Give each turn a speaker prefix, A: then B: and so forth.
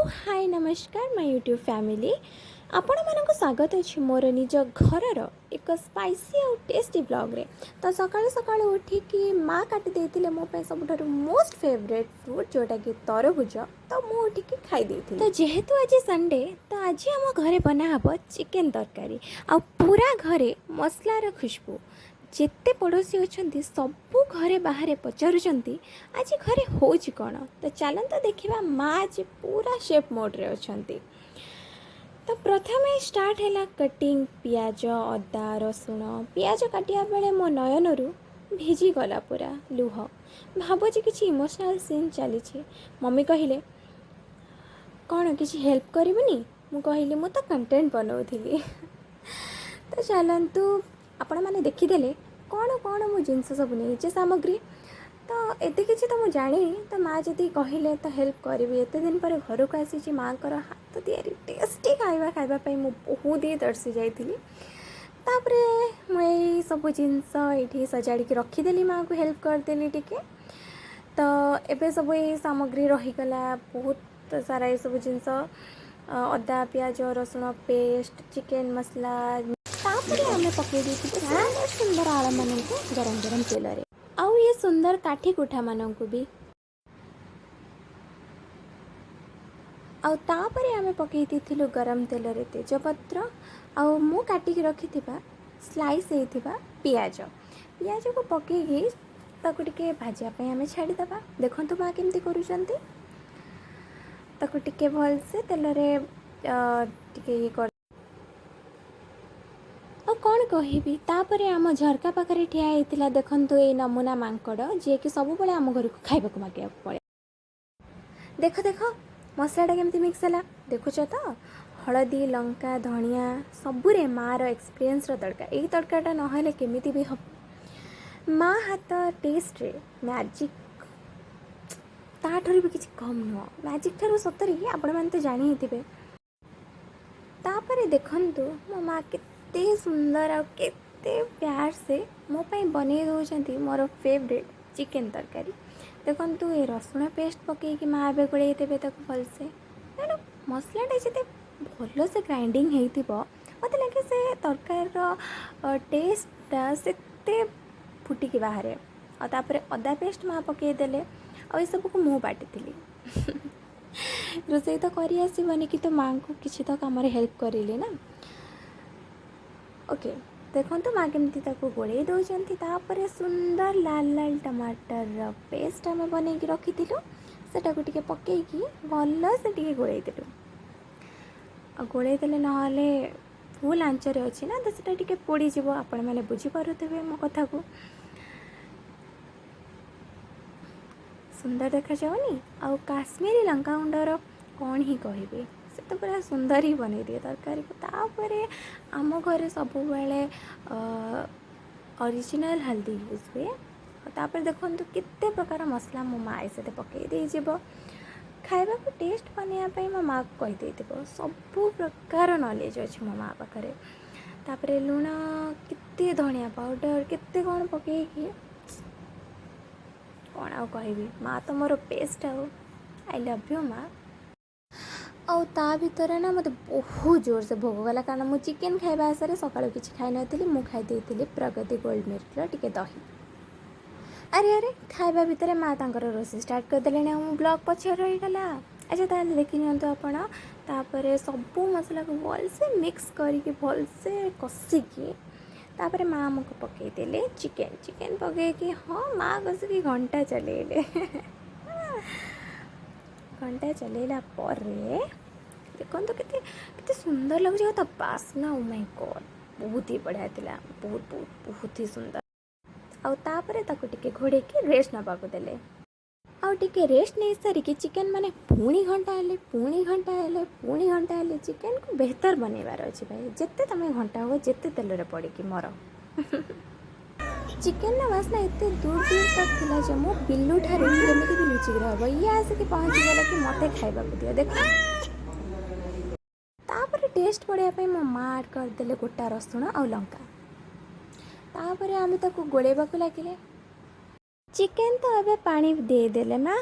A: हाय नमस्कार my YouTube family आपण मानक स्वागत अच्छी मोर निज घरर एक स्पाइसी और टेस्टी ब्लॉग रे। तो सकाळु सकाळु उठिकी माँ काटी देथिले मो पे सबुठारु मोस्ट फेवरेट फ्रूट जोटा कि तरबुज। तो मु उठिकी खाई देथिले। तो जेहेतु आज संडे तो आज आम घरे बना हबो चिकेन तरकारी आ पूरा घरे मसलार खुशबू। जेते पड़ोसी अच्छा सबू घरे बाहर पचारुंट आज घरे होची कौन। तो चलते देखा माँ आज पूरा शेफ मोड रे अच्छी। तो प्रथम स्टार्ट है कटिंग पियाज अदा रसुण पियाज काटिया बेले मो नयन भिजी गला पूरा लुह। भावुची किसी इमोशनल सीन चली। मम्मी कहले कौन किसी हेल्प करबनी मु कहली मु तो कंटेंट बनाऊली। तो चलतु आपण मैंने देखीदे कौन कौन मो जिनस सब नहीं सामग्री। तो एत किसी तो मुझे जानी तो माँ जदि कहले तो हेल्प करी। एत दिन पर घर को आसी माँ को हाथ तैयारी टेस्टी खावाई मुझे बहुत ही तरसी जाइली। तापरे मुझे सब जिनस ये सजाड़ी रखीदेली माँ को हेल्प करदेली टिके। तो एबे सब ये सामग्री रहीगला बहुत सारा ये सब जिनस अदा पियाज रसुण पेस्ट चिकेन मसला। आम पकई सुंदर आड़ मान गरम गरम तेल रे आउ ये सुंदर काठी कुठा मानक भी आउे आम पकई देलु गरम तेल रे तेजपत्र आउ मु काटिकी रखि स्लाइस होता पियाज पियाज को पकईकी ताकू टिके भाजापी आम छाड़ीदे। देखु माँ केमती करुँच टिके भलसे तेल रे टिके ये कर कौन कहि तापरे आम झरका पाखे ठिया होता। देखु ये नमूना मांकड़ जी कि सब बड़े आम घर को खाइबा मागे पड़े। देख देख मसलाटा केमती मिक्स है देखुच तो हलदी लंका धनिया सबुरे माँ एक्सपीरियंस तड़का। यही तड़काटा नहले केमिति भी हम माँ हाथ टेस्ट रे मैजिक ताठर भी किसी कम नुह। मैजिक ठार सतरे आपण मैंने तो जानी थे। तापरे देखंतु मो माँ केते सुंदर आ केते प्यार से मो पाई बनै दौरान मोर फेवरेट चिकेन तरकारी। देखंतु ये रसुण पेस्ट पकईकी माँ ए गोड़े देवे भलसे तेणु मसलाटा जिते भल से ग्राइंडिंग हो मत लगे से तरकार टेस्टा से फुटिकी बाहर। और अदा पेस्ट माँ पकईदेले आ सब को मुँह बाटी रोसई तो करी आसबनी कि तो माँ को किसी तो कम हेल्प करेली ना। ओके देखो तो माँ केमती गोड़े दौरान सुंदर लाल लाल टमाटर पेस्ट आम बन रखी सेटा को टिके पकईकी भल से गोड़े देलु। गोड़े देले नहले फुल आंचरे अच्छी ना तो सेटा टिके पोड़ी जीवो। आपण मैंने बुझीपारे मो कथा को सुंदर देखा जाऊनी। आउ काश्मीरी लंका गुंडर कौन ही कहे से तो पूरा सुंदर ही बन दिए तरकारी को। तापरे आम घरे सब बेले ओरिजिनल हल्दी यूज हुए। तापर देखो केते प्रकार मसला मो माँ से पकई देव खाइबा को टेस्ट बनवाई मो माँ को कहीदे सबू प्रकार नॉलेज अच्छे मो माँ पाखे। तापरे लुण केते धनिया पाउडर केते कौन पकईकी कौन आउ कहबी माँ तो मोर बेस्ट आई लव यू माँ। और ता भितर ना मत बहुत जोर से भोग गला कारण मु चिकेन खाइबा आशा सकाळु किछि खाई नथिली। मु खाई देइथिली प्रगति गोल्ड मिल्क टिके दही। अरे अरे खाइबा भितर माँ तांकर रोषेई स्टार्ट कर देले ना ब्लॉग पछे रही गला। अच्छा ताले देखि नियंतु आपण तापरे सबू मसला को भल से मिक्स करके भल से कसिकी तापरे माँ आमको पकई देले चिकेन चिकेन पकईकी हाँ माँ कसिकी घंटा चलेले घंटा चलेला पर देखो तो कितने सुंदर लगुच तो बास्ना ओ माय गॉड बहुत ही बढ़िया थिला बहुत बहुत बहुत ही सुंदर। आउे टिके घोड़े की रेस्ट नाकू देले आउे रेस्ट नहीं सारिकी चिकेन माने पुणी घंटा हेले पुणी घंटा हेले पुणी घंटा हेले चिकेन को बेहतर बनइबार अच्छे भाई जिते तुम घंटा हो जिते तेल पड़ी मर चिकेन ना बास्ना एते दूर दूर तक थिला जे मो बिल्लू ठारू केमिति भी लुचिक रहब ये आसिक पहुँची गला कि मते खाइबा को दियो। देख तापर टेस्ट बढ़िया मो माँ ऐड करदेले गोटा रसुण आ लंका। तापर आम गोड़ेबा को लगिले चिकेन तो ए पानी दे देले माँ